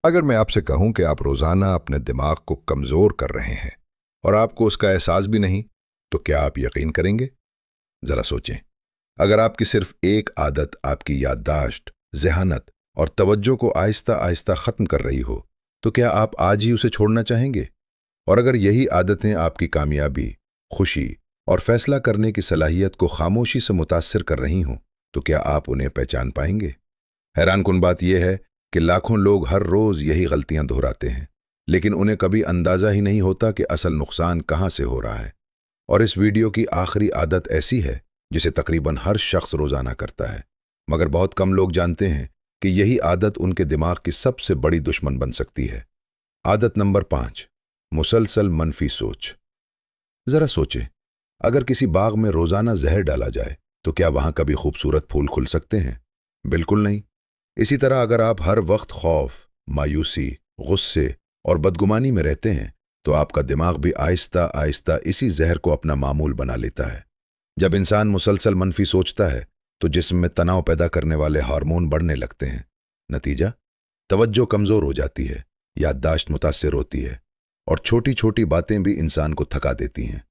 अगर मैं आपसे कहूं कि आप रोजाना अपने दिमाग को कमजोर कर रहे हैं और आपको उसका एहसास भी नहीं, तो क्या आप यकीन करेंगे? जरा सोचें। अगर आपकी सिर्फ एक आदत आपकी याददाश्त, जहानत और तवज्जो को आहिस्ता आहिस्ता खत्म कर रही हो, तो क्या आप आज ही उसे छोड़ना चाहेंगे? और अगर यही आदतें आपकी कामयाबी, खुशी और फैसला करने की सलाहियत को खामोशी से मुतासिर कर रही हों, तो क्या आप उन्हें पहचान पाएंगे? हैरानकुन बात यह है कि लाखों लोग हर रोज यही गलतियां दोहराते हैं, लेकिन उन्हें कभी अंदाजा ही नहीं होता कि असल नुकसान कहां से हो रहा है। और इस वीडियो की आखिरी आदत ऐसी है जिसे तकरीबन हर शख्स रोजाना करता है, मगर बहुत कम लोग जानते हैं कि यही आदत उनके दिमाग की सबसे बड़ी दुश्मन बन सकती है। आदत नंबर 5, मुसलसल मनफी सोच। जरा सोचें, अगर किसी बाग में रोजाना जहर डाला जाए, तो क्या वहां कभी खूबसूरत फूल खुल सकते हैं? बिल्कुल नहीं। इसी तरह अगर आप हर वक्त खौफ, मायूसी, गुस्से और बदगुमानी में रहते हैं, तो आपका दिमाग भी आहिस्ता आहिस्ता इसी जहर को अपना मामूल बना लेता है। जब इंसान मुसलसल मनफी सोचता है, तो जिस्म में तनाव पैदा करने वाले हार्मोन बढ़ने लगते हैं। नतीजा, तवज्जो कमजोर हो जाती है, याददाश्त मुतासिर होती है और छोटी छोटी बातें भी इंसान को थका देती हैं।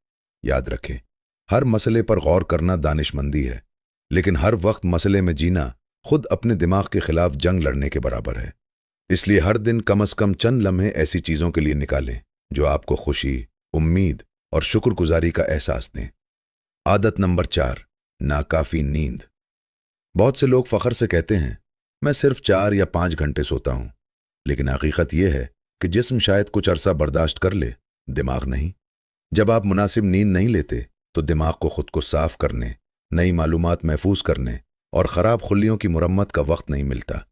याद रखें, हर मसले पर गौर करना दानिशमंदी है, लेकिन हर वक्त मसले में जीना खुद अपने दिमाग के खिलाफ जंग लड़ने के बराबर है। इसलिए हर दिन कम से कम चंद लम्हे ऐसी चीजों के लिए निकालें जो आपको खुशी, उम्मीद और शुक्रगुजारी का एहसास दें। आदत नंबर 4, नाकाफी नींद। बहुत से लोग फख्र से कहते हैं, मैं सिर्फ 4 या 5 घंटे सोता हूं, लेकिन हकीकत यह है कि जिस्म शायद कुछ अरसा बर्दाश्त कर ले, दिमाग नहीं। जब आप मुनासिब नींद नहीं लेते, तो दिमाग को खुद को साफ करने, नई मालूमात महफूज करने और ख़राब खुलियों की मुरम्मत का वक्त नहीं मिलता।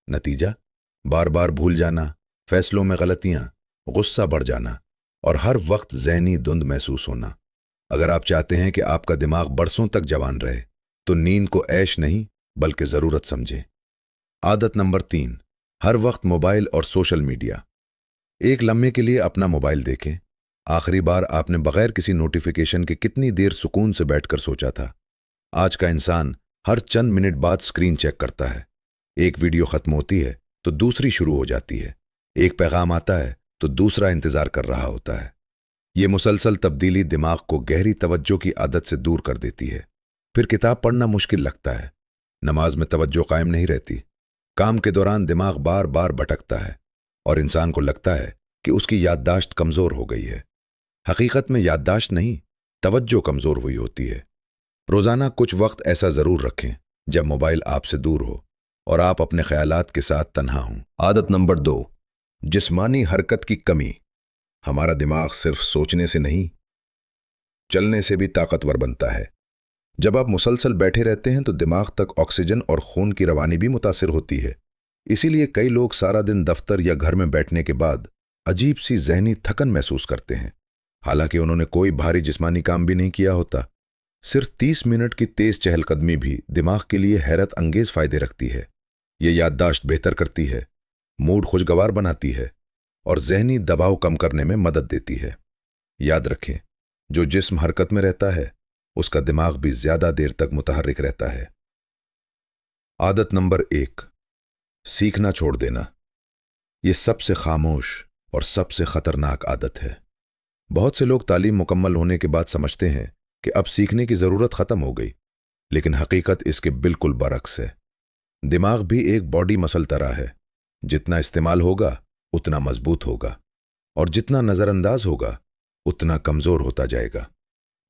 नतीजा, बार बार भूल जाना, फैसलों में गलतियां, गुस्सा बढ़ जाना और हर वक्त ज़हनी धुंध महसूस होना। अगर आप चाहते हैं कि आपका दिमाग बरसों तक जवान रहे, तो नींद को ऐश नहीं बल्कि ज़रूरत समझें। आदत नंबर 3, हर वक्त मोबाइल और सोशल मीडिया। एक लम्हे के लिए अपना मोबाइल देखें। आखिरी बार आपने बगैर किसी नोटिफिकेशन के कितनी देर सुकून से बैठकर सोचा था? आज का इंसान हर चंद मिनट बाद स्क्रीन चेक करता है। एक वीडियो खत्म होती है तो दूसरी शुरू हो जाती है। एक पैगाम आता है तो दूसरा इंतजार कर रहा होता है। ये मुसलसल तब्दीली दिमाग को गहरी तवज्जो की आदत से दूर कर देती है। फिर किताब पढ़ना मुश्किल लगता है, नमाज में तवज्जो कायम नहीं रहती, काम के दौरान दिमाग बार बार भटकता है और इंसान को लगता है कि उसकी याददाश्त कमजोर हो गई है। हकीकत में याददाश्त नहीं, तवज्जो कमजोर हुई होती है। रोजाना कुछ वक्त ऐसा जरूर रखें जब मोबाइल आपसे दूर हो और आप अपने ख्यालात के साथ तन्हा हों। आदत नंबर 2, जिस्मानी हरकत की कमी। हमारा दिमाग सिर्फ सोचने से नहीं, चलने से भी ताकतवर बनता है। जब आप मुसलसल बैठे रहते हैं, तो दिमाग तक ऑक्सीजन और खून की रवानी भी मुतासिर होती है। इसीलिए कई लोग सारा दिन दफ्तर या घर में बैठने के बाद अजीब सी जहनी थकन महसूस करते हैं, हालांकि उन्होंने कोई भारी जिस्मानी काम भी नहीं किया होता। सिर्फ 30 मिनट की तेज चहलकदमी भी दिमाग के लिए हैरत अंगेज फायदे रखती है। ये याददाश्त बेहतर करती है, मूड खुशगवार बनाती है और जहनी दबाव कम करने में मदद देती है। याद रखें, जो जिस्म हरकत में रहता है, उसका दिमाग भी ज्यादा देर तक मुतहर्रिक रहता है। आदत नंबर 1, सीखना छोड़ देना। यह सबसे खामोश और सबसे खतरनाक आदत है। बहुत से लोग तालीम मुकम्मल होने के बाद समझते हैं कि अब सीखने की जरूरत खत्म हो गई, लेकिन हकीकत इसके बिल्कुल बरक्स है। दिमाग भी एक बॉडी मसल तरह है, जितना इस्तेमाल होगा उतना मजबूत होगा और जितना नजरअंदाज होगा उतना कमजोर होता जाएगा।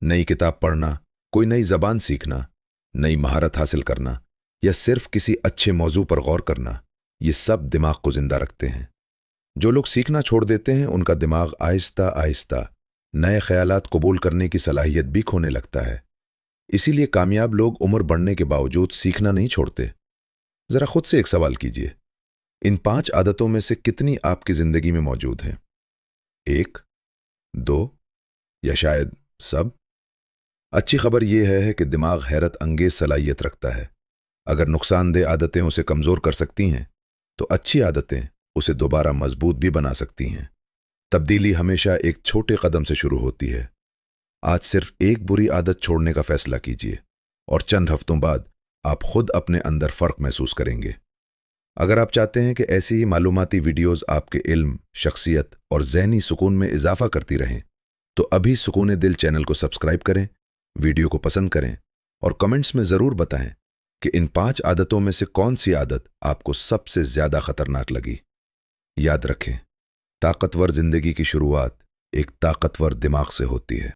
नई किताब पढ़ना, कोई नई जबान सीखना, नई महारत हासिल करना या सिर्फ किसी अच्छे मौजू पर गौर करना, ये सब दिमाग को जिंदा रखते हैं। जो लोग सीखना छोड़ देते हैं, उनका दिमाग आहिस्ता आहिस्ता नए ख्यालात कबूल करने की सलाहियत भी खोने लगता है। इसीलिए कामयाब लोग उम्र बढ़ने के बावजूद सीखना नहीं छोड़ते। जरा खुद से एक सवाल कीजिए, इन 5 आदतों में से कितनी आपकी जिंदगी में मौजूद हैं? 1, 2 या शायद सब? अच्छी खबर यह है कि दिमाग हैरत अंगेज सलाहियत रखता है। अगर नुकसानदेह आदतें उसे कमजोर कर सकती हैं, तो अच्छी आदतें उसे दोबारा मजबूत भी बना सकती हैं। तब्दीली हमेशा एक छोटे कदम से शुरू होती है। आज सिर्फ एक बुरी आदत छोड़ने का फैसला कीजिए और चंद हफ्तों बाद आप खुद अपने अंदर फर्क महसूस करेंगे। अगर आप चाहते हैं कि ऐसी ही मालूमाती वीडियोस आपके इल्म, शख्सियत और ज़हनी सुकून में इजाफा करती रहें, तो अभी सुकून दिल चैनल को सब्सक्राइब करें, वीडियो को पसंद करें और कमेंट्स में ज़रूर बताएं कि इन 5 आदतों में से कौन सी आदत आपको सबसे ज़्यादा खतरनाक लगी। याद रखें, ताकतवर जिंदगी की शुरुआत एक ताकतवर दिमाग से होती है।